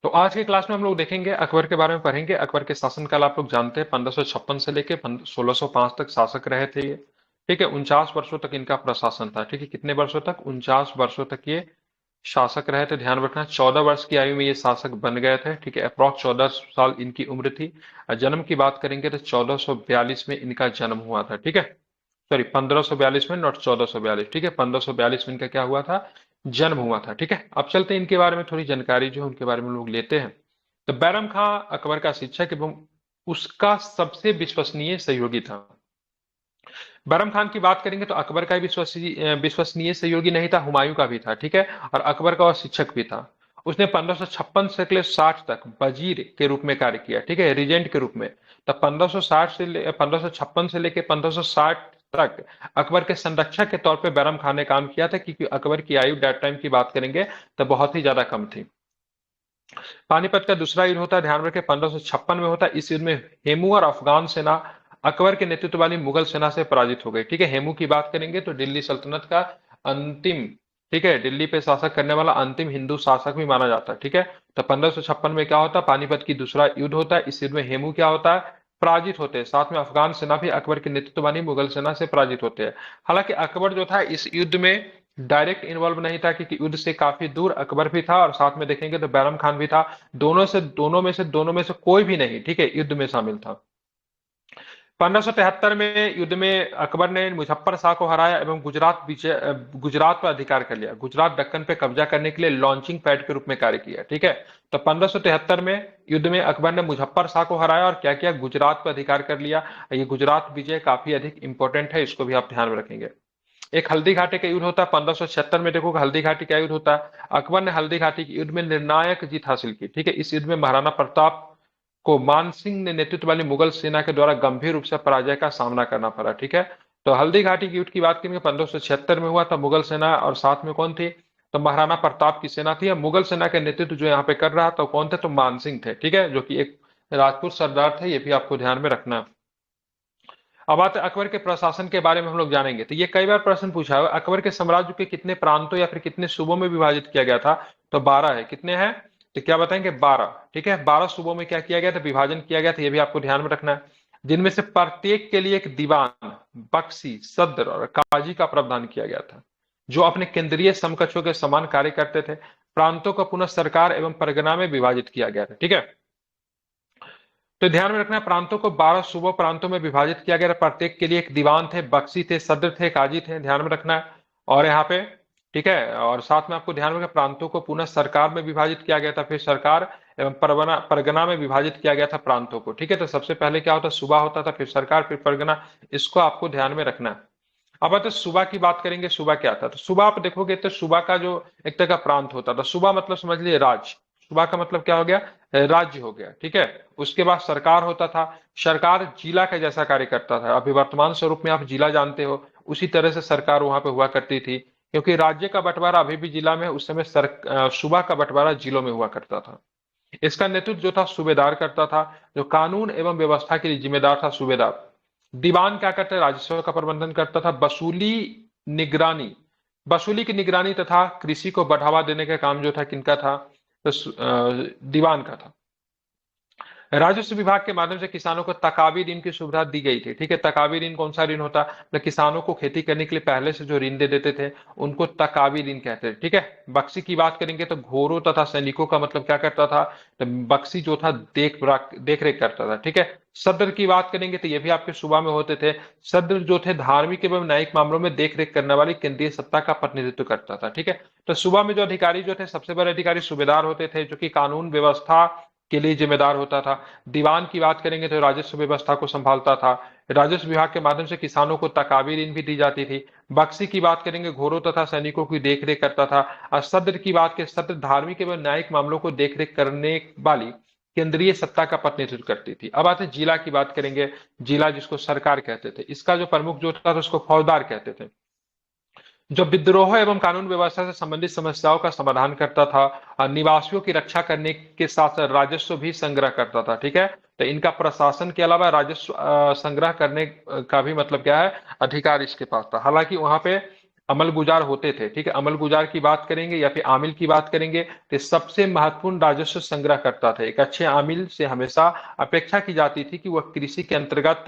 तो आज की क्लास में हम लोग देखेंगे अकबर के बारे में पढ़ेंगे। अकबर के शासनकाल आप लोग जानते हैं, 1556 से लेके 1605 तक शासक रहे थे ये। ठीक है, 49 वर्षों तक इनका प्रशासन था। ठीक है, कितने वर्षों तक? 49 वर्षों तक ये शासक रहे थे। ध्यान रखना, 14 वर्ष की आयु में ये शासक बन गए थे। ठीक है, अप्रॉक्स 14 साल इनकी उम्र थी। जन्म की बात करेंगे तो 1442 में इनका जन्म हुआ था। ठीक है, सॉरी 1542 में, नॉट 1442। ठीक है, 1542 में इनका क्या हुआ था? जन्म हुआ था। ठीक है, अब चलते हैं इनके बारे में थोड़ी जानकारी जो है उनके बारे में लोग लेते हैं। तो बैरम खां अकबर का शिक्षक एवं उसका सबसे विश्वसनीय सहयोगी था। बैरम खान की बात करेंगे तो अकबर का विश्वसनीय विश्वसनीय सहयोगी नहीं था, हुमायूं का भी था। ठीक है, और अकबर का वह शिक्षक भी था। उसने 1556 से लेकर 60 तक वजीर के रूप में कार्य किया। ठीक है, रीजेंट के रूप में। तब 1556 से लेकर 1560 तक अकबर के संरक्षक के तौर पे बैरम खान ने काम किया था, क्योंकि अकबर की आयु डेट टाइम की बात करेंगे तो बहुत ही ज्यादा कम थी। पानीपत का दूसरा युद्ध होता है, ध्यान रखें, 1556 में होता है। इस युद्ध में हेमू और अफगान सेना अकबर के नेतृत्व वाली मुगल सेना से पराजित हो गई। ठीक है, हेमू की बात करेंगे तो दिल्ली सल्तनत का अंतिम, ठीक है, दिल्ली पे शासक करने वाला अंतिम हिंदू शासक भी माना जाता है। ठीक है, तो 1556 में क्या होता है? पानीपत की दूसरा युद्ध होता है। इस युद्ध में हेमू क्या होता है? पराजित होते हैं। साथ में अफगान सेना भी अकबर के नेतृत्व वाली मुगल सेना से पराजित होते हैं। हालांकि अकबर जो था इस युद्ध में डायरेक्ट इन्वॉल्व नहीं था, क्योंकि युद्ध से काफी दूर अकबर भी था और साथ में देखेंगे तो बैरम खान भी था। दोनों में से कोई भी नहीं, ठीक है, युद्ध में शामिल था। 1573 में युद्ध में अकबर ने मुजफ्फर शाह को हराया एवं गुजरात पर अधिकार कर लिया। गुजरात दक्कन पे कब्जा करने के लिए लॉन्चिंग पैड के रूप में कार्य किया। ठीक है, तो 1573 में युद्ध में अकबर ने मुजफ्फर शाह को हराया और क्या किया? गुजरात पर अधिकार कर लिया। ये गुजरात विजय काफी अधिक इंपॉर्टेंट है, इसको भी आप ध्यान में रखेंगे। एक हल्दी घाटी का युद्ध होता है 1576 में। देखो हल्दी घाटी का युद्ध होता है। अकबर ने हल्दी घाटी के युद्ध में निर्णायक जीत हासिल की। ठीक है, इस युद्ध में महाराणा प्रताप को मान सिंह ने नेतृत्व वाली मुगल सेना के द्वारा गंभीर रूप से पराजय का सामना करना पड़ा। ठीक है, तो हल्दी घाटी के युद्ध की बात करेंगे 1576 में हुआ था। मुगल सेना और साथ में कौन थी? तो महाराणा प्रताप की सेना थी। मुगल सेना के नेतृत्व जो यहाँ पे कर रहा था कौन थे? तो मान सिंह थे। ठीक है, जो कि एक राजपूत सरदार थे, ये भी आपको ध्यान में रखना है। अब आते अकबर के प्रशासन के बारे में हम लोग जानेंगे। तो ये कई बार प्रश्न पूछा है, अकबर के साम्राज्य के कितने प्रांतों या फिर कितने सूबों में विभाजित किया गया था? तो 12 है। कितने हैं? तो क्या बताएंगे? 12। ठीक है, 12 सूबों में क्या किया गया था? विभाजन किया गया था, ये भी आपको ध्यान में रखना है। जिनमें से प्रत्येक के लिए एक दीवान, बख्शी, सद्र और काजी का प्रावधान किया गया था, जो अपने केंद्रीय समकक्षों के समान कार्य करते थे। प्रांतों को पुनः सरकार एवं परगना में विभाजित किया गया था। ठीक है, तो ध्यान में रखना, प्रांतों को 12 सूबों प्रांतों में विभाजित किया गया। प्रत्येक के लिए एक दीवान थे, बख्शी थे, सद्र थे, काजी थे, ध्यान में रखना है। और यहाँ पे, ठीक है, और साथ में आपको ध्यान में रखना, प्रांतों को पुनः सरकार में विभाजित किया गया था, फिर सरकार एवं परगना परगना में विभाजित किया गया था प्रांतों को। ठीक है, तो सबसे पहले क्या होता? सूबा होता था, फिर सरकार, फिर परगना। इसको आपको ध्यान में रखना है। अब तो सूबा की बात करेंगे। सूबा क्या था? तो सूबा आप देखोगे तो सूबा का जो एक तरह का प्रांत होता था। सूबा मतलब समझ लिए राज्य। सूबा का मतलब क्या हो गया? राज्य हो गया। ठीक है, उसके बाद सरकार होता था। सरकार जिला का जैसा कार्य करता था। अभी वर्तमान स्वरूप में आप जिला जानते हो, उसी तरह से सरकार वहां पे हुआ करती थी, क्योंकि राज्य का बंटवारा अभी भी जिला में, उस समय सूबा का बंटवारा जिलों में हुआ करता था। इसका नेतृत्व जो था सूबेदार करता था, जो कानून एवं व्यवस्था के लिए जिम्मेदार था, सूबेदार। दीवान क्या करता है? राजस्व का प्रबंधन करता था। निगरानी वसूली की निगरानी तथा कृषि को बढ़ावा देने का काम जो था किनका था? तो दीवान का था। राजस्व विभाग के माध्यम से किसानों को तकावी ऋण की सुविधा दी गई थी। ठीक है, तकावी ऋण कौन सा ऋण होता है? तो किसानों को खेती करने के लिए पहले से जो ऋण दे देते थे, उनको तकावी ऋण कहते थे। ठीक है, बख्शी की बात करेंगे तो घोड़ों तथा सैनिकों का मतलब क्या करता था? तो बख्शी जो था देख रेख करता था। ठीक है, सद्र की बात करेंगे तो ये भी आपके सूबा में होते थे। सद्र जो थे धार्मिक एवं न्यायिक मामलों में देख रेख करने वाली केंद्रीय सत्ता का प्रतिनिधित्व करता था। ठीक है, तो सूबा में जो अधिकारी जो थे, सबसे बड़े अधिकारी सूबेदार होते थे, जो कि कानून व्यवस्था के लिए जिम्मेदार होता था। दीवान की बात करेंगे तो राजस्व व्यवस्था को संभालता था। राजस्व विभाग के माध्यम से किसानों को तकावी ऋण भी दी जाती थी। बख्शी की बात करेंगे, घोड़ों तथा सैनिकों की देखरेख करता था। और सद्र की बात के सद्र धार्मिक एवं न्यायिक मामलों को देखरेख करने वाली केंद्रीय सत्ता का प्रतिनिधित्व करती थी। अब आते जिला की बात करेंगे। जिला जिसको सरकार कहते थे, इसका जो प्रमुख जो था उसको फौजदार कहते थे, जो विद्रोह एवं कानून व्यवस्था से संबंधित समस्याओं का समाधान करता था। निवासियों की रक्षा करने के साथ साथ राजस्व भी संग्रह करता था। ठीक है, तो इनका प्रशासन के अलावा राजस्व संग्रह करने का भी मतलब क्या है? अधिकार इसके पास था। हालांकि वहां पे अमल गुजार होते थे, ठीक है। अमल गुजार की बात करेंगे या फिर आमिल की बात करेंगे, तो सबसे महत्वपूर्ण राजस्व संग्रह करता था। एक अच्छे आमिल से हमेशा अपेक्षा की जाती थी कि वह कृषि के अंतर्गत,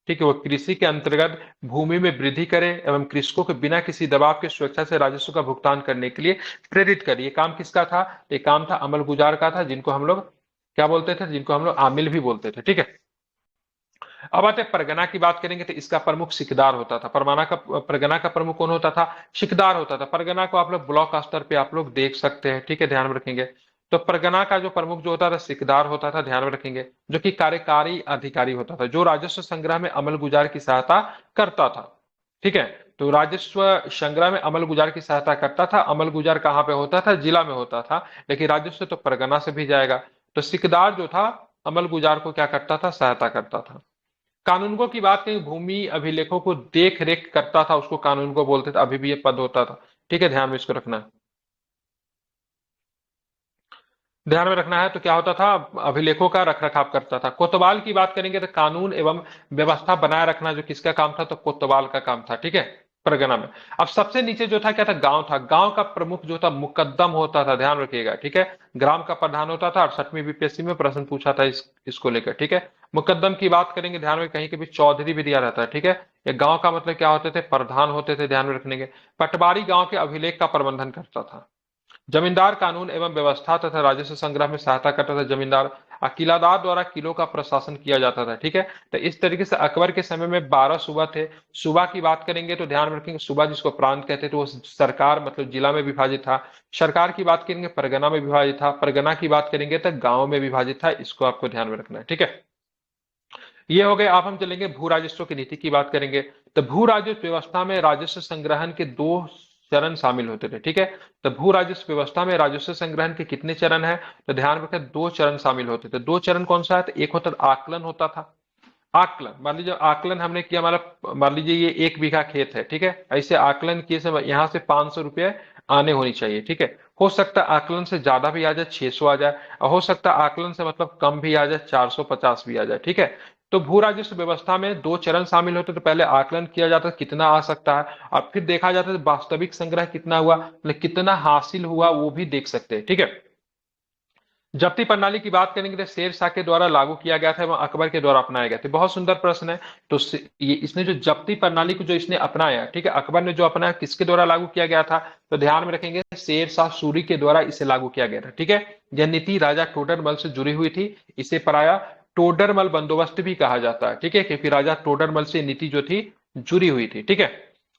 ठीक है, वह कृषि के अंतर्गत भूमि में वृद्धि करे एवं कृषकों को बिना किसी दबाव के स्वेच्छा से राजस्व का भुगतान करने के लिए प्रेरित करे। ये काम किसका था? ये काम था अमल गुजार का था, जिनको हम लोग क्या बोलते थे? जिनको हम लोग आमिल भी बोलते थे, ठीक है। अब आते हैं परगना की बात करेंगे, तो इसका प्रमुख सिकदार होता था। परगना का प्रमुख कौन होता था? सिकदार होता था। परगना को आप लोग ब्लॉक स्तर पे आप लोग देख सकते हैं, ठीक है, ध्यान में रखेंगे। तो परगना का जो प्रमुख जो होता था सिकदार होता था, ध्यान में रखेंगे, जो कि कार्यकारी अधिकारी होता था, जो राजस्व संग्रह में अमल गुजार की सहायता करता था, ठीक है। तो राजस्व संग्रह में अमल गुजार की सहायता करता था। अमल गुजार कहाँ पे होता था? जिला में होता था, लेकिन राजस्व तो परगना से भी जाएगा। तो सिकदार जो था अमल गुजार को क्या करता था? सहायता करता था। कानूनगो की बात करें, भूमि अभिलेखों को देख रेख करता था, उसको कानूनगो बोलते थे, अभी भी ये पद होता था, ठीक है, ध्यान में इसको रखना है। ध्यान में रखना है। तो क्या होता था? अभिलेखों का रख रखाव करता था। कोतवाल की बात करेंगे तो कानून एवं व्यवस्था बनाए रखना जो किसका काम था? तो कोतवाल का काम था, ठीक है, परगना में। अब सबसे नीचे जो था क्या था? गांव था। गांव का प्रमुख जो था मुकद्दम होता था, ध्यान रखिएगा, ठीक है। ग्राम का प्रधान होता था। 68वीं बीपीएससी में प्रश्न पूछा था इसको लेकर, ठीक है। मुकद्दम की बात करेंगे, ध्यान में कहीं कभी चौधरी भी दिया रहता है, ठीक है। ये गांव का मतलब क्या होते थे? प्रधान होते थे, ध्यान में रखने के। पटवारी गांव के अभिलेख का प्रबंधन करता था। जमींदार कानून एवं व्यवस्था तथा राजस्व संग्रह में सहायता करता था। जमींदार किलादार द्वारा किलों का प्रशासन किया जाता था, ठीक है। तो इस तरीके से अकबर के समय में 12 सूबा थे। सूबा की बात करेंगे तो ध्यान में रखेंगे, सूबा जिसको प्रांत कहते थे, वो सरकार मतलब जिला में विभाजित था। सरकार की बात करेंगे परगना में विभाजित था। परगना की बात करेंगे तो गांव में विभाजित था। इसको आपको ध्यान में रखना है, ठीक है। ये हो गए। आप हम चलेंगे भू राजस्व की नीति की बात करेंगे। तो भू राजस्व व्यवस्था में राजस्व संग्रहण के दो चरण शामिल होते थे, ठीक है। तो भू राजस्व व्यवस्था में राजस्व संग्रहण के कितने चरण है? तो ध्यान रखें, दो चरण शामिल होते थे। दो चरण कौन सा है? तो एक होता था आकलन होता था। आकलन, मान लीजिए आकलन हमने किया, हमारा मान लीजिए ये 1 बीघा खेत है, ठीक है। ऐसे आकलन किए से यहाँ से 500 रुपये आने होनी चाहिए, ठीक है। हो सकता है आकलन से ज्यादा भी आ जाए, 600 आ जाए, और हो सकता है आकलन से मतलब कम भी आ जाए, 450 भी आ जाए, ठीक है। तो भू राजस्व व्यवस्था में दो चरण शामिल होते, तो पहले आकलन किया जाता कितना आ सकता है, और फिर देखा जाता है वास्तविक संग्रह कितना हुआ, मतलब कितना हासिल हुआ वो भी देख सकते हैं, ठीक है। जब्ती प्रणाली की बात करेंगे तो शेर शाह के द्वारा लागू किया गया था एवं अकबर के द्वारा अपनाया गया था। बहुत सुंदर प्रश्न है। तो ये इसने जो जब्ती प्रणाली को जो इसने अपनाया, ठीक है, अकबर ने जो अपनाया, किसके द्वारा लागू किया गया था? तो ध्यान में रखेंगे, शेर शाह सूरी के द्वारा इसे लागू किया गया था, ठीक है। यह नीति राजा टोडरमल से जुड़ी हुई थी। इसे प्राय टोडरमल बंदोबस्त भी कहा जाता है, ठीक है, क्योंकि राजा टोडरमल से नीति जो थी जुड़ी हुई थी, ठीक है।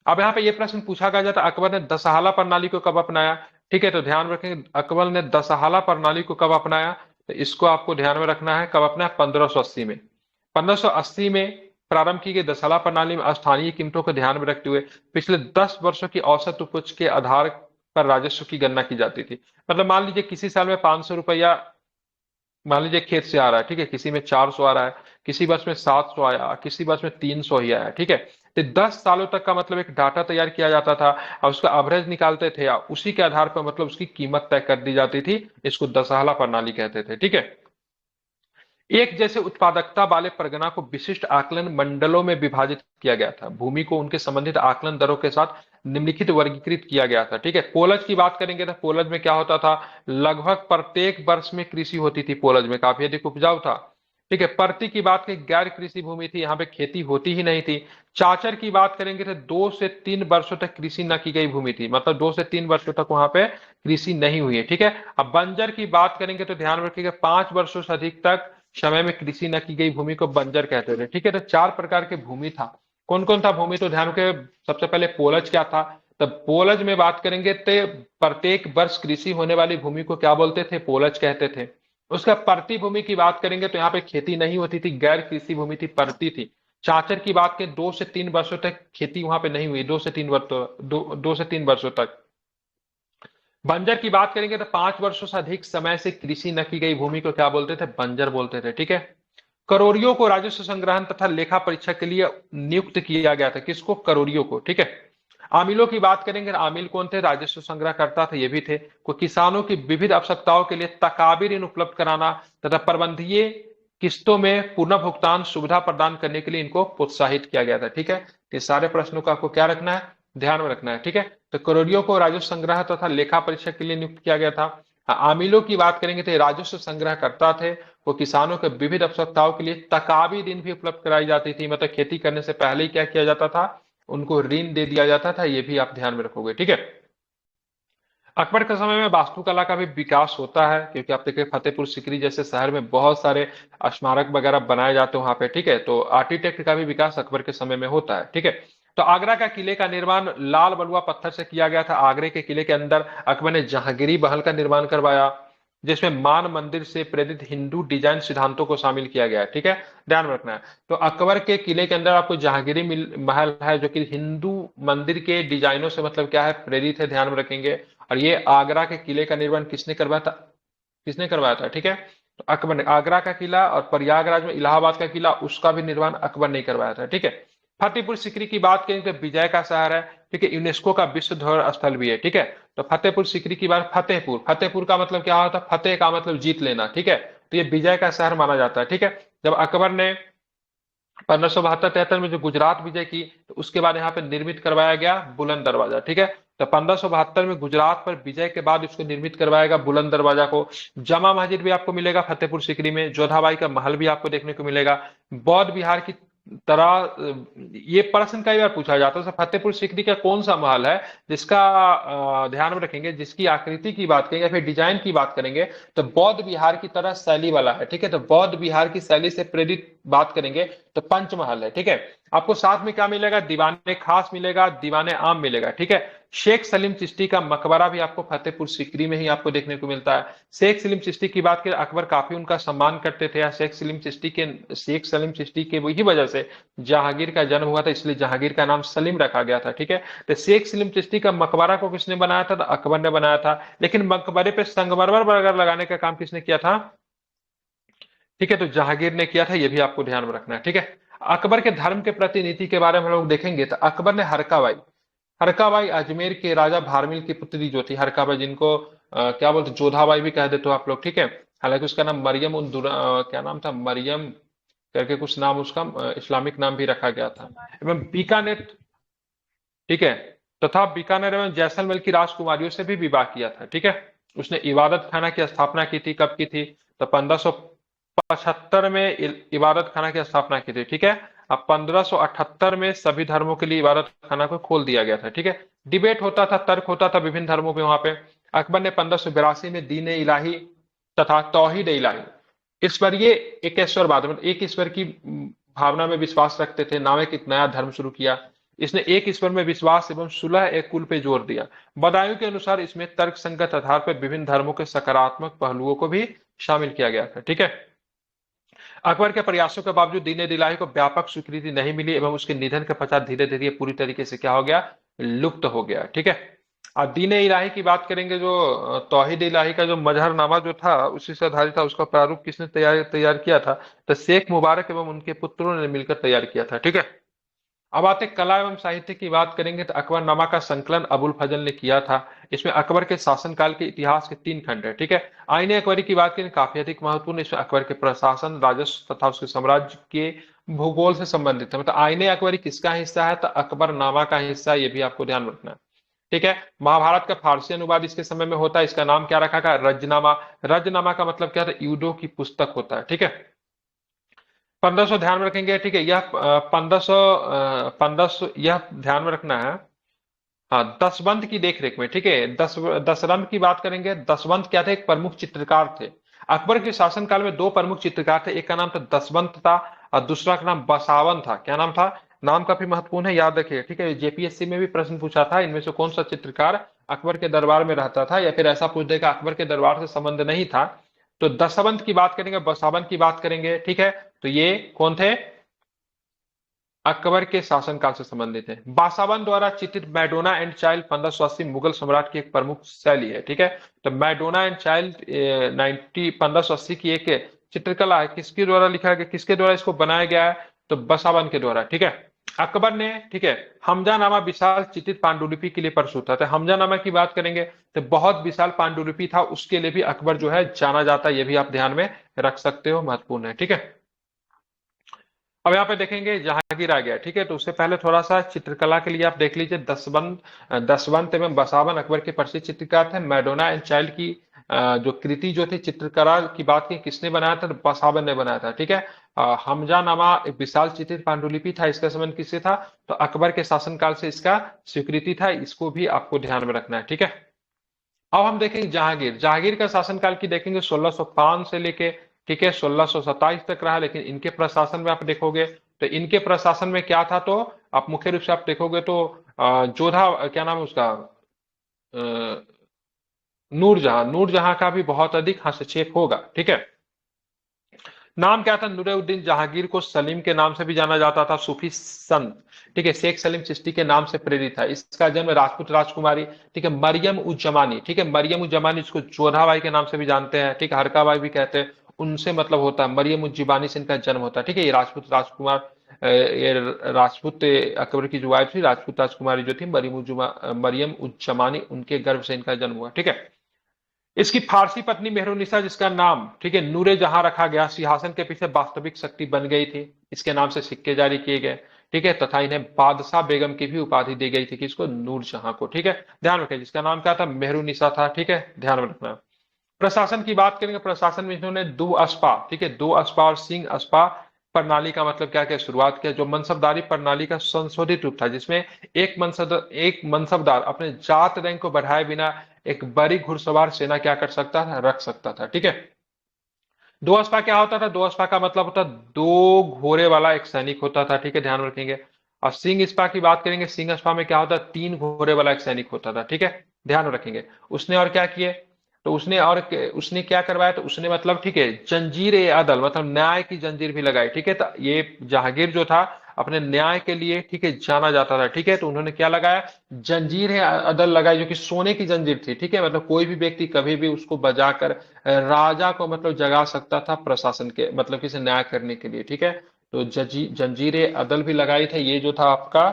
अब यहाँ पे ये प्रश्न पूछा गया जाता, अकबर ने दशहाला प्रणाली को कब अपनाया? ठीक है, तो ध्यान रखें, अकबर ने दशहाला प्रणाली को कब अपनाया? तो इसको आपको ध्यान में रखना है, कब अपनाया? 1580 में। 1580 में प्रारंभ की गई दशहरा प्रणाली में स्थानीय कीमतों को ध्यान में रखते हुए पिछले 10 वर्षों की औसत उपज के आधार पर राजस्व की गणना की जाती थी। मतलब मान लीजिए किसी साल में 500 रुपया मान लीजिए खेत से आ रहा है, ठीक है, किसी में 400 आ रहा है, किसी वर्ष में 700 आया, किसी वर्ष में 300 ही आया, ठीक है। तो 10 सालों तक का मतलब एक डाटा तैयार किया जाता था और उसका एवरेज निकालते थे, और उसी के आधार पर मतलब उसकी कीमत तय कर दी जाती थी। इसको दशहरा प्रणाली कहते थे, ठीक है। एक जैसे उत्पादकता वाले परगना को विशिष्ट आकलन मंडलों में विभाजित किया गया था। भूमि को उनके संबंधित आकलन दरों के साथ निम्नलिखित वर्गीकृत किया गया था, ठीक है। पोलज की बात करेंगे तो पोलज में क्या होता था? लगभग प्रत्येक वर्ष में कृषि होती थी। पोलज में काफी अधिक उपजाऊ था, ठीक है। प्रति की बात की गैर कृषि भूमि थी, यहाँ पे खेती होती ही नहीं थी। चाचर की बात करेंगे तो 2 से 3 वर्षों तक कृषि न की गई भूमि थी, मतलब 2 से 3 वर्षों तक वहां पे कृषि नहीं हुई है, ठीक है। अब बंजर की बात करेंगे तो ध्यान रखिएगा, 5 वर्षों से अधिक तक समय में कृषि न की गई भूमि को बंजर कहते थे, ठीक है। तो 4 प्रकार के भूमि था। कौन कौन था भूमि? तो ध्यान रखिए, सबसे पहले पोलज क्या था? तब पोलज में बात करेंगे तो प्रत्येक वर्ष कृषि होने वाली भूमि को क्या बोलते थे? पोलज कहते थे। उसका परती भूमि की बात करेंगे तो यहाँ पे खेती नहीं होती थी, गैर कृषि भूमि थी, परती थी। चाचर की बात करें, 2 से 3 वर्षों तक खेती वहां पे नहीं हुई, 2 से 3 वर्षों तक। बंजर की बात करेंगे तो 5 वर्षों से अधिक समय से कृषि न की गई भूमि को क्या बोलते थे? बंजर बोलते थे, ठीक है। करोरियों को राजस्व संग्रहण तथा लेखा परीक्षा के लिए नियुक्त किया गया था। किसको? करोरियों को, ठीक है। आमिलों की बात करेंगे, आमिल कौन थे? राजस्व संग्रह करता थे, ये भी थे। को किसानों की विविध आवश्यकताओं के लिए तकाबी ऋण उपलब्ध कराना तथा प्रबंधीय किस्तों में पुनः भुगतान सुविधा प्रदान करने के लिए इनको प्रोत्साहित किया गया था, ठीक है। ये सारे प्रश्नों का आपको क्या रखना है? ध्यान में रखना है, ठीक है। तो करोड़ियों को राजस्व संग्रह तथा लेखा परीक्षक के लिए नियुक्त किया गया था। आमिलों की बात करेंगे तो ये राजस्व संग्रह करता थे। वो किसानों के विविध आवश्यकताओं के लिए तकावी ऋण भी उपलब्ध कराई जाती थी, मतलब खेती करने से पहले ही क्या किया जाता था, उनको ऋण दे दिया जाता था, ये भी आप ध्यान में रखोगे, ठीक है। अकबर के समय में वास्तुकला का भी विकास होता है, क्योंकि आप देखिए फतेहपुर सीकरी जैसे शहर में बहुत सारे स्मारक वगैरह बनाए जाते हैं वहां पे, ठीक है। तो आर्किटेक्ट का भी विकास अकबर के समय में होता है, ठीक है। तो आगरा का किले का निर्माण लाल बलुआ पत्थर से किया गया था। आगरे के किले के अंदर अकबर ने जहांगीरी महल का निर्माण करवाया, जिसमें मान मंदिर से प्रेरित हिंदू डिजाइन सिद्धांतों को शामिल किया गया है, ठीक है। ध्यान में रखना है। तो अकबर के किले के अंदर आपको जहांगीरी महल है, जो कि हिंदू मंदिर के डिजाइनों से मतलब क्या है, प्रेरित है, ध्यान में रखेंगे। और ये आगरा के किले का निर्माण किसने करवाया था, किसने करवाया था, ठीक है। तो अकबर ने आगरा का किला, और प्रयागराज में इलाहाबाद का किला, उसका भी निर्माण अकबर ने करवाया था, ठीक है। फतेहपुर सीकरी की बात करें तो विजय का शहर है, ठीक है, यूनेस्को का विश्व धरोहर स्थल भी है, ठीक है। तो फतेहपुर सीकरी की बात, फतेहपुर, फतेहपुर का मतलब क्या होता है, फतेह का मतलब जीत लेना, ठीक है। तो ये विजय का शहर माना जाता है, ठीक है। जब अकबर ने 1572-73 में जो गुजरात विजय की, तो उसके बाद यहाँ पे निर्मित करवाया गया बुलंद दरवाजा, ठीक है। तो 1572 में गुजरात पर विजय के बाद इसको निर्मित करवाया गया बुलंद दरवाजा को। जमा मस्जिद भी आपको मिलेगा फतेहपुर सीकरी में। जोधाबाई का महल भी आपको देखने को मिलेगा। बौद्ध विहार की ये प्रश्न कई बार पूछा जाता है, फतेहपुर सीकरी का कौन सा महल है जिसका ध्यान में रखेंगे, जिसकी आकृति की बात करेंगे या फिर डिजाइन की बात करेंगे, तो बौद्ध विहार की तरह शैली वाला है, ठीक है। तो बौद्ध विहार की शैली से प्रेरित बात करेंगे तो पंचमहल है, ठीक है। आपको साथ में क्या मिलेगा, दीवाने खास मिलेगा, दीवाने आम मिलेगा, ठीक है। शेख सलीम चिश्ती का मकबरा भी आपको फतेहपुर सीकरी में ही आपको देखने को मिलता है। शेख सलीम चिश्ती की बात करें, अकबर काफी उनका सम्मान करते थे। शेख सलीम चिश्ती के वही वजह से जहांगीर का जन्म हुआ था, इसलिए जहांगीर का नाम सलीम रखा गया था, ठीक है। तो शेख सलीम चिश्ती का मकबरा को किसने बनाया था, तो अकबर ने बनाया था। लेकिन मकबरे पे संगमरमर वगैरह लगाने का काम किसने किया था, ठीक है, तो जहांगीर ने किया था, ये भी आपको ध्यान में रखना है, ठीक है। अकबर के धर्म के प्रति नीति के बारे में हम लोग देखेंगे तो अकबर ने हरकाबाई, हरकाबाई अजमेर के राजा भारमिल की पुत्री जो थी हरकाबाई, जिनको क्या बोलते जोधाबाई भी कह देते हो आप लोग, ठीक है। हालांकि उसका नाम मरियम क्या नाम था, मरियम करके कुछ नाम उसका इस्लामिक नाम भी रखा गया था। एवं बीकानेर, ठीक है, तथा बीकानेर एवं जैसलमेर की राजकुमारियों से भी विवाह किया था, ठीक है। उसने इबादत खाना की स्थापना की थी, कब की थी, तो 1575 में इबादत खाना की स्थापना की थी, ठीक है। अब 1578 में सभी धर्मों के लिए इबादत खाना को खोल दिया गया था, ठीक है। डिबेट होता था, तर्क होता था विभिन्न धर्मों पे वहां पे। अकबर ने 1582 में दीन इलाही तथा तौहीद इलाही, ईश्वरीय एकेश्वरवाद मतलब एक ईश्वर की भावना में विश्वास रखते थे, नामक एक नया धर्म शुरू किया। इसने एक ईश्वर में विश्वास एवं सुलह एक कुल पे जोर दिया। बदायूं के अनुसार इसमें तर्क संगत आधार पर विभिन्न धर्मों के सकारात्मक पहलुओं को भी शामिल किया गया था, ठीक है। अकबर के प्रयासों के बावजूद दीन इलाही को व्यापक स्वीकृति नहीं मिली एवं उसके निधन के पश्चात धीरे धीरे पूरी तरीके से क्या हो गया, लुप्त हो गया, ठीक है। अब दीन इलाही की बात करेंगे, जो तौहीद इलाही का जो मजहरनामा जो था उसी से आधारित था, उसका प्रारूप किसने तैयार तैयार किया था, तो शेख मुबारक एवं उनके पुत्रों ने मिलकर तैयार किया था, ठीक है। अब आते कला एवं साहित्य की बात करेंगे तो अकबरनामा का संकलन अबुल फजल ने किया था। इसमें अकबर के शासनकाल के इतिहास के 3 खंड है, ठीक है। आईने अकबरी की बात करें काफी अधिक महत्वपूर्ण, इसमें अकबर के प्रशासन, राजस्व तथा उसके साम्राज्य के भूगोल से संबंधित है। मतलब आईने अकबरी किसका हिस्सा है, तो अकबरनामा का हिस्सा, ये भी आपको ध्यान रखना है, ठीक है। महाभारत का फारसी अनुवाद इसके समय में होता है, इसका नाम क्या रखा गया, रजनामा। रजनामा का मतलब क्या था, यूडो की पुस्तक होता है, ठीक है। 1500 ध्यान में रखेंगे, ठीक है। यह 1500 यह ध्यान में रखना है। हाँ, दसवंत की देखरेख में, ठीक है। दशरंत की बात करेंगे। दसवंत क्या थे, एक प्रमुख चित्रकार थे। अकबर के शासनकाल में 2 प्रमुख चित्रकार थे, एक का नाम था दसवंत था और दूसरा का नाम बसावन था। क्या नाम था, नाम काफी महत्वपूर्ण है, याद रखिए, ठीक है। जेपीएससी में भी प्रश्न पूछा था, इनमें से कौन सा चित्रकार अकबर के दरबार में रहता था, या फिर ऐसा पूछ देगा अकबर के दरबार से संबंध नहीं था। तो दसवंत की बात करेंगे, बसावन की बात करेंगे, ठीक है। तो ये कौन थे, अकबर के शासनकाल से संबंधित है। बासावन द्वारा चित्रित मैडोना एंड चाइल्ड 1580 मुगल सम्राट की एक प्रमुख शैली है, ठीक है। तो मैडोना एंड चाइल्ड 1580 की एक चित्रकला है, किसके द्वारा लिखा गया, किसके द्वारा इसको बनाया गया है, तो बसावन के द्वारा, ठीक है। अकबर ने, ठीक है, हमजानामा विशाल चित्रित पांडुलिपि के लिए प्रस्तुत था। तो हमजानामा की बात करेंगे तो बहुत विशाल पांडुलिपि था, उसके लिए भी अकबर जो है जाना जाता है, ये भी आप ध्यान में रख सकते हो, महत्वपूर्ण है, ठीक है। अब यहाँ पे देखेंगे जहांगीर आ गया, ठीक है। तो उससे पहले थोड़ा सा चित्रकला के लिए आप देख लीजिए, दसवंत एवं बसावन अकबर के प्रसिद्ध चित्रकार थे। मैडोना एंड चाइल्ड की जो कृति जो थी चित्रकला की बात की, किसने बनाया था? तो बसावन ने बनाया था, ठीक है। हमजानामा एक विशाल चित्रित पांडुलिपि था, इसका संबंध किससे था? तो अकबर के शासनकाल से इसका स्वीकृति था, इसको भी आपको ध्यान में रखना है, ठीक है। अब हम देखेंगे जहांगीर। जहांगीर का शासनकाल की देखेंगे 1605 से लेके, ठीक है, 1627 तक रहा। लेकिन इनके प्रशासन में आप देखोगे तो इनके प्रशासन में क्या था, तो आप मुख्य रूप से आप देखोगे तो जोधा, क्या नाम है उसका, नूरजहां, नूरजहां का भी बहुत अधिक हस्तक्षेप होगा, ठीक है। नाम क्या था? नूरुद्दीन जहांगीर को सलीम के नाम से भी जाना जाता था, सूफी संत, ठीक है, शेख सलीम चिश्ती के नाम से प्रेरित था। इसका जन्म राजपूत राजकुमारी, ठीक है, मरियम उज जमानी, ठीक है, मरियम उज जमानी, जिसको जोधाबाई के नाम से भी जानते हैं, ठीक है, हरकाबाई भी कहते हैं, उनसे मतलब होता है, मरियम उज जमानी से इनका जन्म होता है, ठीक है। ये राजपूत राजकुमार, ये राजपूत अकबर की जो वाइफ थी, राजपूत राजकुमारी जो थी मरियम उज जमानी, उनके गर्भ से इनका जन्म हुआ, ठीक है। इसकी फारसी पत्नी मेहरुन्निसा, जिसका नाम, ठीक है, नूरे जहां रखा गया, सिंहासन के पीछे वास्तविक शक्ति बन गई थी, इसके नाम से सिक्के जारी किए गए, ठीक है, तथा इन्हें बादशाह बेगम की भी उपाधि दी गई थी, किसको? नूरजहां को, ठीक है। ध्यान रखें, जिसका नाम क्या था? मेहरुन्निसा था, ठीक है, ध्यान में रखना। प्रशासन की बात करेंगे, प्रशासन में इन्होंने दो अस्पा, ठीक है, दो अस्पा और सिंह अस्पा प्रणाली का मतलब क्या क्या शुरुआत किया, जो मनसबदारी प्रणाली का संशोधित रूप था, जिसमें एक मनसबदार अपने जात रैंक को बढ़ाए बिना एक बड़ी घुड़सवार सेना क्या कर सकता था? रख सकता था, ठीक है। दो अस्पा क्या होता था? दो अस्पा का मतलब होता दो घोड़े वाला एक सैनिक होता था, ठीक है, ध्यान रखेंगे। और सिंह अस्पा की बात करेंगे, सिंह अस्पा में क्या होता है? तीन घोड़े वाला एक सैनिक होता था, ठीक है, ध्यान रखेंगे। उसने और क्या किए? तो उसने क्या करवाया? तो उसने मतलब, ठीक है, जंजीर ए अदल, मतलब न्याय की जंजीर भी लगाई, ठीक है। तो ये जहांगीर जो था अपने न्याय के लिए, ठीक है, जाना जाता था, ठीक है। तो उन्होंने क्या लगाया? जंजीर है अदल लगाई, जो कि सोने की जंजीर थी, ठीक है। मतलब कोई भी व्यक्ति कभी भी उसको बजाकर राजा को मतलब जगा सकता था, प्रशासन के मतलब किसी न्याय करने के लिए, ठीक है। तो जंजीर अदल भी लगाई थे। ये जो था आपका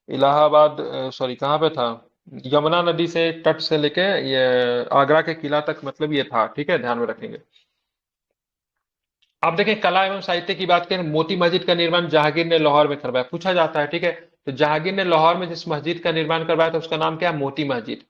इलाहाबाद, सॉरी कहाँ पे था, यमुना नदी से तट से लेके ये आगरा के किला तक, मतलब ये था, ठीक है, ध्यान में रखेंगे। आप देखें कला एवं साहित्य की बात करें, मोती मस्जिद का निर्माण जहांगीर ने लाहौर में करवाया, पूछा जाता है, ठीक है। तो जहांगीर ने लाहौर में जिस मस्जिद का निर्माण करवाया था उसका नाम क्या है? मोती मस्जिद।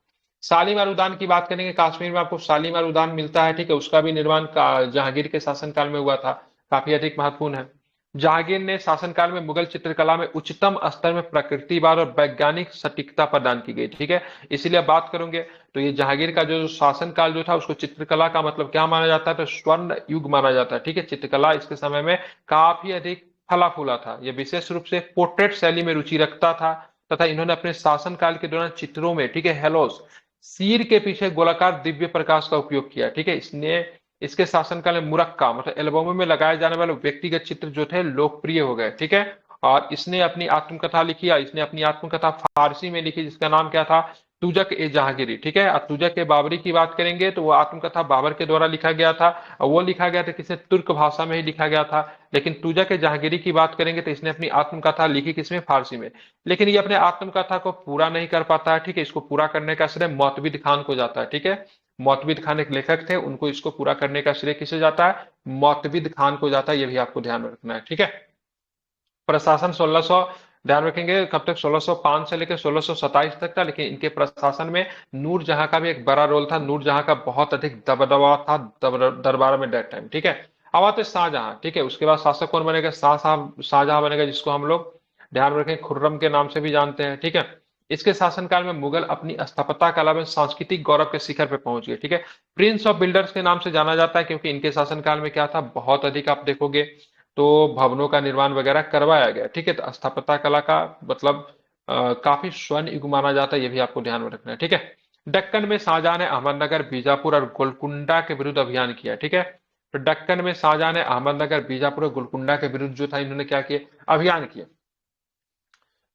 शालीमार उद्यान की बात करेंगे, कश्मीर में आपको शालीमार उद्यान मिलता है, ठीक है, उसका भी निर्माण जहांगीर के शासनकाल में हुआ था, काफी अधिक महत्वपूर्ण है। जहांगीर ने शासनकाल में मुगल चित्रकला में उच्चतम स्तर में प्रकृतिवाद और वैज्ञानिक सटीकता प्रदान की गई, ठीक है। इसीलिए आप बात करोगे तो ये जहांगीर का जो शासनकाल जो था उसको चित्रकला का मतलब क्या माना जाता है? तो स्वर्ण युग माना जाता है, ठीक है। चित्रकला इसके समय में काफी अधिक फला फूला था। ये विशेष रूप से पोर्ट्रेट शैली में रुचि रखता था, तथा इन्होंने अपने शासनकाल के दौरान चित्रों में, ठीक है, हेलोस, सिर के पीछे गोलाकार दिव्य प्रकाश का उपयोग किया, ठीक है। इसने इसके शासनकाल में मुरक्का मतलब एल्बमों में लगाए जाने वाले व्यक्तिगत चित्र जो थे लोकप्रिय हो गए, ठीक है। और इसने अपनी आत्मकथा लिखी, इसने अपनी आत्मकथा फारसी में लिखी, जिसका नाम क्या था? तुजक ए जहांगीरी, ठीक है। और तुजक ए बाबरी की बात करेंगे तो वो आत्मकथा बाबर के द्वारा लिखा गया था, और वो लिखा गया था किसने? तुर्क भाषा में ही लिखा गया था। लेकिन तुजक ए जहांगीरी की बात करेंगे तो इसने अपनी आत्मकथा लिखी किसमें? फारसी में। लेकिन ये अपने आत्मकथा को पूरा नहीं कर पाता है, ठीक है। इसको पूरा करने का श्रेय मोतबिद खान को जाता है, ठीक है। मोतबिद खान एक लेखक थे, उनको इसको पूरा करने का श्रेय किसे जाता है? मोतबिद खान को जाता है, ये भी आपको ध्यान में रखना है, ठीक है। प्रशासन 1600, ध्यान रखेंगे कब तक? 1605 से लेकर 1627 तक था। लेकिन इनके प्रशासन में नूरजहां का भी एक बड़ा रोल था। नूरजहां का बहुत अधिक दबदबा था दरबार में दैट टाइम, ठीक है। अब आते शाहजहां, ठीक है। उसके बाद शासक कौन बनेगा? शाहजहां बनेगा, जिसको हम लोग ध्यान रखें खुर्रम के नाम से भी जानते हैं, ठीक है। इसके शासनकाल में मुगल अपनी स्थापत्य कला में सांस्कृतिक गौरव के शिखर पे पहुंच गए, ठीक है। प्रिंस ऑफ बिल्डर्स के नाम से जाना जाता है, क्योंकि इनके शासनकाल में क्या था? बहुत अधिक आप देखोगे तो भवनों का निर्माण वगैरह करवाया गया, ठीक है। तो स्थापत्य कला का मतलब काफी स्वर्ण युग माना जाता है, ये भी आपको ध्यान में रखना है, ठीक है। दक्कन में शाहजहां ने अहमदनगर, बीजापुर और गोलकुंडा के विरुद्ध अभियान किया, ठीक है। तो दक्कन में शाहजहां ने अहमदनगर, बीजापुर और गोलकुंडा के विरुद्ध जो था इन्होंने क्या किया? अभियान किया।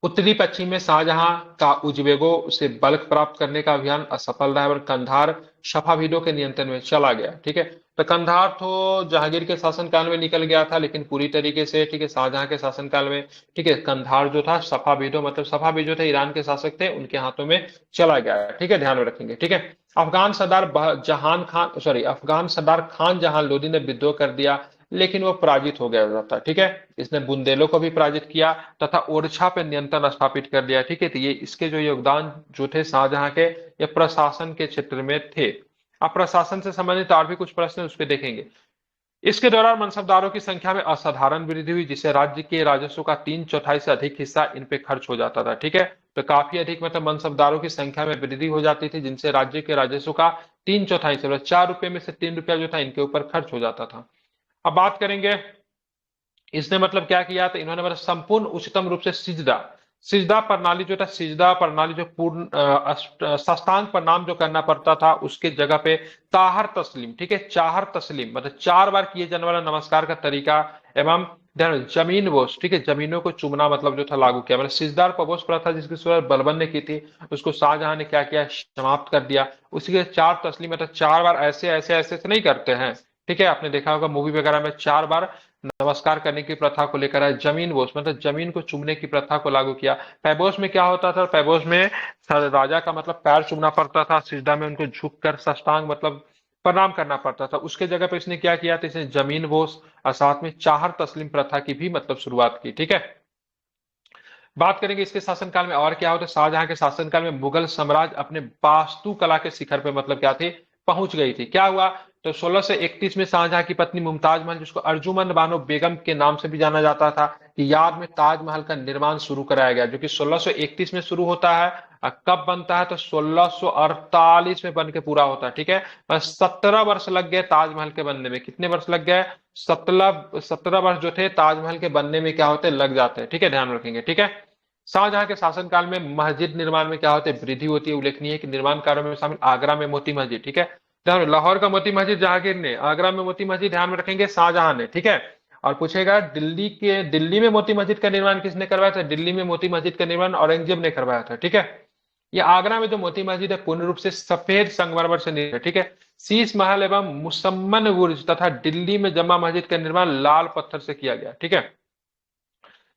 उत्तरी पश्चिम में शाहजहां का उजबेगों से बल्क प्राप्त करने का अभियान असफल रहा और कंधार सफाविदों के नियंत्रण में चला गया, ठीक है। तो कंधार तो जहांगीर के शासनकाल में निकल गया था, लेकिन पूरी तरीके से, ठीक है, शाहजहां के शासनकाल में, ठीक है, कंधार जो था सफाविदों मतलब सफाविद जो थे ईरान के शासक थे, उनके हाथों में चला गया, ठीक है, ध्यान में रखेंगे, ठीक है। अफगान सरदार जहान खान, सॉरी, अफगान सरदार खान जहां लोदी ने विद्रोह कर दिया, लेकिन वो पराजित हो गया था। ठीक है, इसने बुंदेलों को भी पराजित किया तथा ओरछा पे नियंत्रण स्थापित कर दिया। ठीक है, तो ये इसके जो योगदान जो थे शाहजहां के, ये प्रशासन के क्षेत्र में थे। अब प्रशासन से संबंधित और भी कुछ प्रश्न उस पर देखेंगे। इसके दौरान मनसबदारों की संख्या में असाधारण वृद्धि हुई, जिससे राज्य के राजस्व का 3/4 से अधिक हिस्सा इन पे खर्च हो जाता था। ठीक है, तो काफी अधिक मतलब मनसबदारों की संख्या में वृद्धि हो जाती थी, जिनसे राज्य के राजस्व का 3/4 से, मतलब 4 रुपए में से 3 रुपया जो था इनके ऊपर खर्च हो जाता था। अब बात करेंगे इसने मतलब क्या किया, तो इन्होंने मतलब संपूर्ण उच्चतम रूप से सिजदा सिजदा प्रणाली जो था, सिजदा प्रणाली जो पूर्ण साष्टांग प्रणाम जो करना पड़ता था, उसके जगह पे ताहर तस्लीम, ठीक है, चाहर तस्लीम मतलब 4 बार किए जाने वाला नमस्कार का तरीका, एवं ध्यान जमीन बोस, ठीक है, जमीनों को चूमना मतलब जो था लागू किया। मतलब सिजदार पबोस प्रथा जिसकी शुरुआत बलबन ने की थी, उसको शाहजहां ने क्या किया, समाप्त कर दिया। उसी के 4 तस्लीम मतलब 4 बार ऐसे ऐसे ऐसे से नहीं करते हैं। ठीक है, आपने देखा होगा मूवी वगैरह में 4 बार नमस्कार करने की प्रथा को लेकर आए। जमीन बोस मतलब जमीन को चूमने की प्रथा को लागू किया। पैबोस में क्या होता था, पैबोस में राजा का मतलब पैर चूमना पड़ता था, सिजदा में उनको झुककर साष्टांग मतलब प्रणाम करना पड़ता था। उसके जगह पे इसने क्या किया था, इसने जमीन बोस और साथ में चाहर तस्लीम प्रथा की भी मतलब शुरुआत की। ठीक है, बात करेंगे इसके शासनकाल में और क्या होता है। शाहजहां के शासनकाल में मुगल साम्राज्य अपने वास्तुकला के शिखर पे मतलब क्या थे, पहुंच गई थी। क्या हुआ, तो 1631 में शाहजहां की पत्नी मुमताज महल, जिसको अर्जुमंद बानो बेगम के नाम से भी जाना जाता था, की याद में ताजमहल का निर्माण शुरू कराया गया, जो कि 1631 में शुरू होता है। और कब बनता है, तो 1648 में बन के पूरा होता है। ठीक है, बस 17 वर्ष लग गए ताजमहल के बनने में। कितने वर्ष लग गए, 17 वर्ष जो थे ताजमहल के बनने में क्या होते, लग जाते हैं। ठीक है, ध्यान रखेंगे। ठीक है, शाहजहां के शासनकाल में मस्जिद निर्माण में क्या होते हैं, वृद्धि होती है। उल्लेखनीय है कि निर्माण कार्यों में शामिल आगरा में मोती मस्जिद, ठीक है, ध्यान, लाहौर का मोती मस्जिद जहांगीर ने, आगरा में मोती मस्जिद ध्यान में रखेंगे शाहजहां ने। ठीक है, और पूछेगा दिल्ली में मोती मस्जिद का निर्माण किसने करवाया था, दिल्ली में मोती मस्जिद का निर्माण औरंगजेब ने करवाया था। ठीक है, ये आगरा में जो मोती मस्जिद है पूर्ण रूप से सफेद संगमरमर से निर्मित है। ठीक है, शीश महल एवं मुसम्मन बुर्ज तथा दिल्ली में जमा मस्जिद का निर्माण लाल पत्थर से किया गया। ठीक है,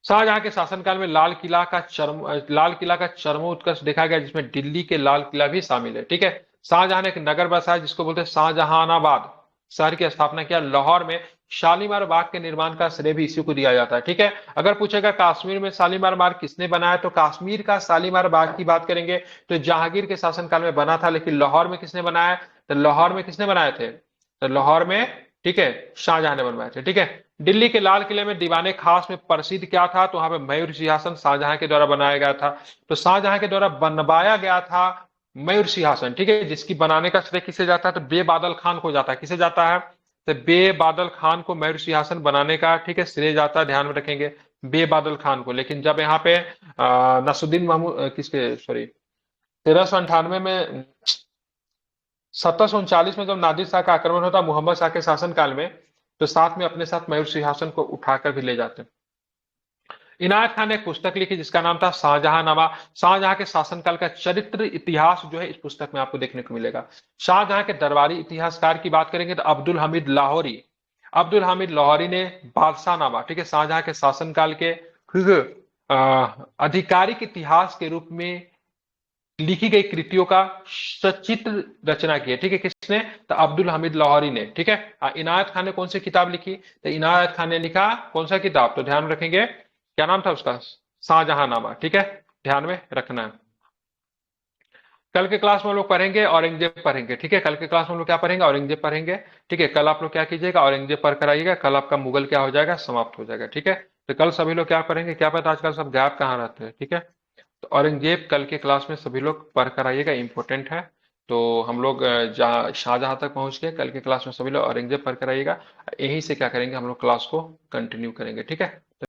शाहजहां के शासनकाल में लाल किला का चरमोत्कर्ष देखा गया, जिसमें दिल्ली के लाल किला भी शामिल है। ठीक है, शाहजहां ने एक नगर बसाया जिसको बोलते हैं शाहजहानाबाद, शहर की स्थापना किया। लाहौर में शालीमार बाग के निर्माण का श्रेय भी इसी को दिया जाता है। ठीक है, अगर पूछेगा कश्मीर में शालीमार बाग किसने बनाया, तो कश्मीर का शालीमार बाग की बात करेंगे तो जहांगीर के शासनकाल में बना था। लेकिन लाहौर में किसने बनाया, तो लाहौर में किसने बनाए थे, तो लाहौर में, ठीक है, शाहजहां ने बनवाए थे। ठीक है, दिल्ली के लाल किले में दीवाने खास में प्रसिद्ध क्या था, तो वहां पे मयूर सिंहासन शाहजहां के द्वारा बनाया गया था। तो शाहजहां के द्वारा बनवाया गया था मयूर सिंहासन। ठीक है, जिसकी बनाने का श्रेय किसे जाता है, तो बेबादल खान को जाता है। किसे जाता है, तो बेबादल खान को मयूर सिंहासन बनाने का, ठीक है, श्रेय जाता है, ध्यान में रखेंगे, बेबादल खान को। लेकिन जब यहाँ पे नसुद्दीन महमूद किसके सॉरी 1398 में, 1739 में जब नादिर शाह का आक्रमण होता मोहम्मद शाह के शासनकाल में, तो साथ में अपने साथ मयूर सिंहासन को उठाकर भी ले जाते हैं। इनायत खान ने एक पुस्तक लिखी जिसका नाम था शाहजहांनामा। शाहजहां के शासनकाल का चरित्र इतिहास जो है इस पुस्तक में आपको देखने को मिलेगा। शाहजहां के दरबारी इतिहासकार की बात करेंगे तो अब्दुल हमीद लाहौरी, अब्दुल हमीद लाहौरी ने बादशाहनामा, ठीक है, शाहजहां के शासनकाल के आधिकारिक इतिहास के रूप में लिखी गई कृतियों का सचित्र रचना की है। ठीक है, किसने, तो अब्दुल हमीद लाहौरी ने। ठीक है, इनायत खान ने कौन सी किताब लिखी, तो इनायत खान ने लिखा कौन सा किताब, तो ध्यान रखेंगे क्या नाम था उसका, शाहजहांनामा। ठीक है, ध्यान में रखना है। कल के क्लास में हम लोग पढ़ेंगे औरंगजेब पढ़ेंगे। ठीक है, कल के क्लास में हम लोग क्या पढ़ेंगे, औरंगजेब पढ़ेंगे। ठीक है, कल आप लोग क्या कीजिएगा, औरंगजेब पढ़ कर आइएगा। कल आपका मुगल क्या हो जाएगा, समाप्त हो जाएगा। ठीक है, तो कल सभी लोग क्या पढ़ेंगे, क्या पता आजकल सब गैप कहाँ रहते हैं। ठीक है, तो औरंगजेब कल के क्लास में सभी लोग पढ़ कर आइएगा, इंपॉर्टेंट है। तो हम लोग जहाँ शाहजहां तक पहुंच गए, कल के क्लास में सभी लोग औरंगजेब पढ़ कर आइएगा। यहीं से क्या करेंगे, हम लोग क्लास को कंटिन्यू करेंगे। ठीक है।